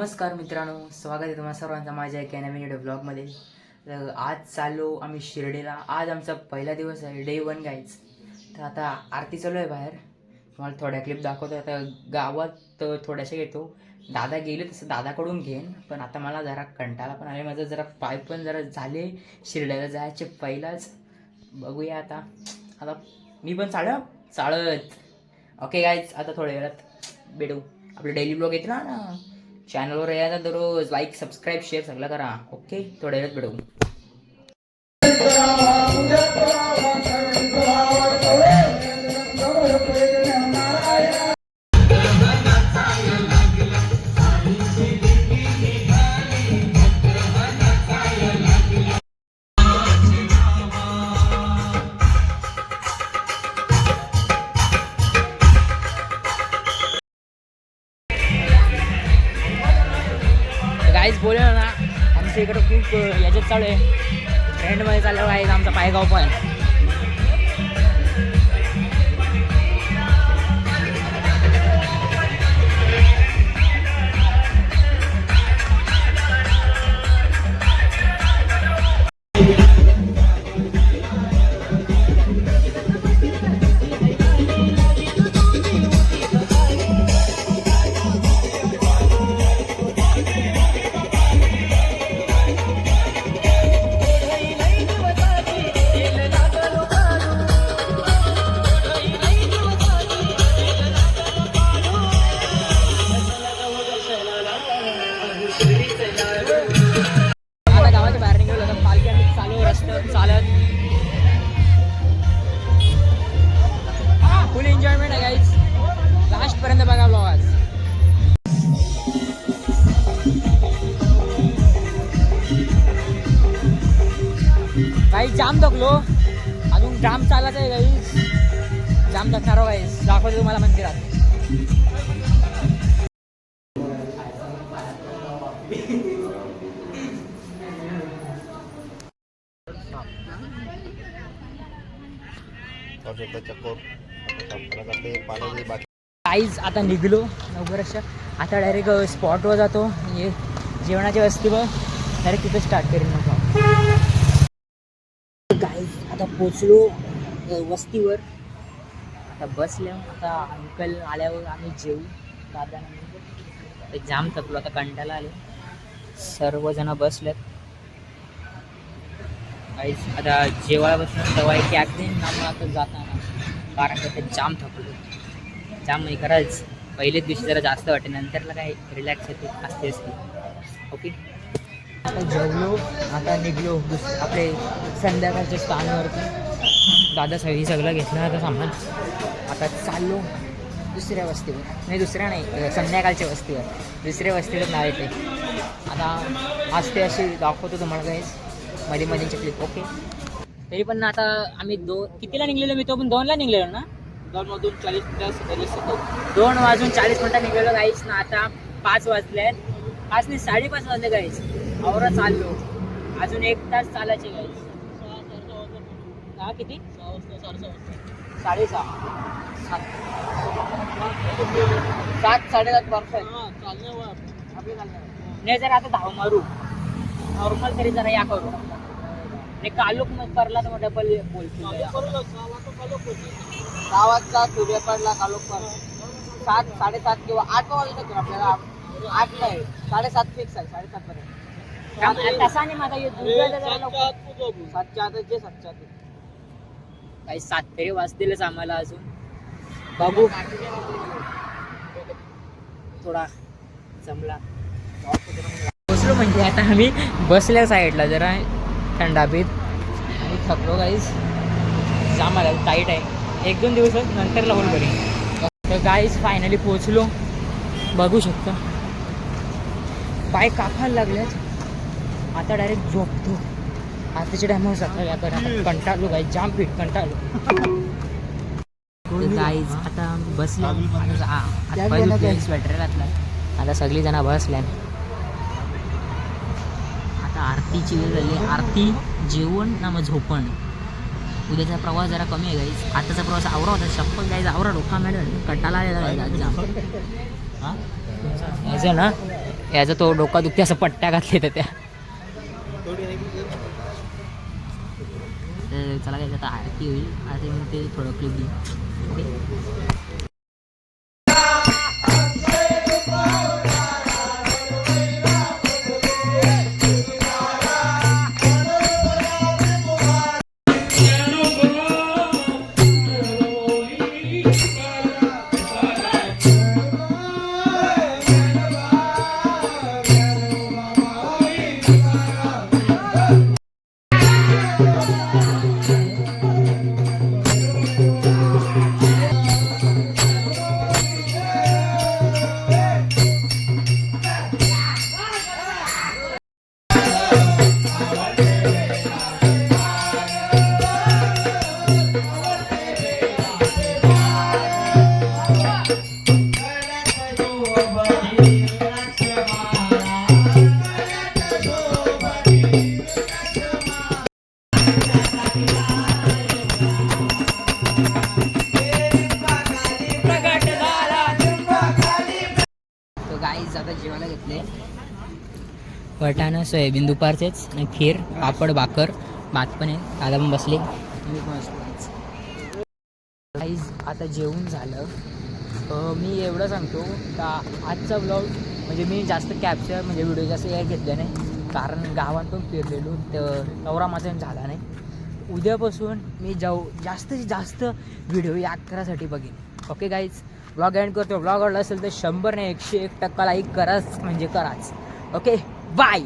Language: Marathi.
नमस्कार मित्रांनो, स्वागत आहे तुम्हाला सर्वांचा माझ्या एका नवीन व्हिडिओ ब्लॉगमध्ये. तर आज चाललो आम्ही शिर्डीला. आज आमचा पहिला दिवस आहे, डे 1 गाईज. तर आता आरती चालू आहे बाहेर. तुम्हाला थोड्या क्लिप दाखवतो. आता गावात थोड्याशा येतो. दादा गेले तसं दादाकडून घेईन, पण आता मला जरा कंटाळा पण आले. माझं जरा पाय पण जरा झाले शिर्डीला जायचे पहिलाच. बघूया आता. आता मी पण चालत. ओके गाईज, आता थोड्या वेळात भेटू. आपले डेली ब्लॉग येते ना चॅनलवर यायला दररोज लाईक सबस्क्राईब शेअर सगळं करा. ओके, थोड्या वेळात भेटू. गाईज बोललो ना, आमच्या इकडं खूप याच्यात चालू आहे, ट्रेंडमध्ये चालू आहे आमचा पायगाव पण. फुल एन्जॉयमेंट आहे गाईज, लास्ट पर्यंत बघा ब्लॉग आज. गाईज जाम थकलो, अजून जाम चालत आहे गाईज, जाम थकणार हो गाईज. दाखवतो तुम्हाला मंदिरात. गाईज आता निघलो लवकरच. आता डायरेक्ट स्पॉटवर जातो, म्हणजे जेवणाच्या वस्तीवर डायरेक्ट तिथं स्टार्ट करेन मग. गाईज आता पोचलो वस्तीवर. आता बसल्या. आता अंकल आल्यावर आम्ही जेवू. दादा जाम थकलो, आता कंटाळा आले. सर्वजण बसल्यात. गाईज आता जेवायला बसून तेव्हा एक ॲक्सिडेंट नामून आता जाताना, कारण का ते जाम थकलो. जाम नाही खरंच, पहिलेच दिवशी जरा जास्त वाटते, नंतरला काय रिलॅक्स होते असते. ओके, आता जेवलो, आता निघलो आपले संध्याकाळच्या स्थानावरती. दादा सगळं घेतलं आता सामान. आता चाललो दुसऱ्या वस्तीवर, नाही दुसऱ्या नाही, संध्याकाळच्या वस्तीवर. दुसऱ्या वस्तीवर नाव येते. आता आज ते अशी दाखवतो तुम्हाला काहीच मध्ये क्लिप. ओके, तरी पण आता आम्ही कितीला निघलेलो? मी तो पण 2ला निघलेलो ना. 2 वाजून 40 मिनिटं निघलेलो गाईच ना. आता 5 वाजले, 5 नाही 5:30 वाजले गाईच. आवरा चाललो, अजून 1 तास चालायचे गाईच. किती? 6:30 7:30 परफेक्ट. नाही जरा आता धाव मारू नॉर्मल तरी जरा या करू. नाही कालोख मग पडला तर मग डबल बोलतो. गावातला सूर्य पडला कालोख पर 7 7:30 किंवा 8 वाजता आपल्याला. 8 नाही 7:30 फिक्स आहे. 7:30 पर्यंत तसा नाही माझा 7च्या आत जे 7च्या आत काही 7 तरी वाजतीलच आम्हाला. अजून बघू, थोडा जमला बसलो. म्हणजे आता आम्ही बसल्या साईडला जरा थंडाबीत आणि थकलो गाईज. जाम आला, टाईट आहे. 1-2 दिवस नंतर होईल बरी. तर गाईज फायनली पोचलो. बघू शकता पाय कापायला लागल्यात. आता डायरेक्ट झोपतो. आताच्या टायमावर सकाळी आता कंटाळलो गाईज, जाम पीठ कंटाळलो. गाईज आता बसलो. स्वेटर घातला. आता सगळी जण बसल्या. आता आरतीची वेळ झाली. आरती, जेवण ना मग झोपण. उद्याचा प्रवास जरा कमी आहे गाईज. आताचा प्रवास आवरा होता, शप्पथ गाईज आवरा. डोका मॅडम कंटाळा आलेला जाम. हां यायचं ना याचा तो डोका दुखते असं पट्ट्या घातले तर त्या. चला काय आता आरती होईल, आरती मग ते थोडं क्लिप घेऊ. ओके. गाईज आता जेवायला घेतले वटाणा सोयाबीन दुपारचेच आणि खीर पापड भाकर भात पण आहे. दादा पण बसले, मी पण बसलो. गाईज आता जेवून झालं. मी एवढं सांगतो का आजचा ब्लॉग म्हणजे मी जास्त कॅप्चर म्हणजे व्हिडिओ जास्त हे घेतले नाही, कारण गावात पण फिरलेलो तर नवरा माझा झाला नाही. उद्यापासून मी जास्तीत जास्त व्हिडिओ या करासाठी बघेन. ओके गाईज, ब्लॉग एंड करतो. ब्लॉग आवडला असेल तर 100 नाही 101% लाईक कराच म्हणजे कराच. Okay bye.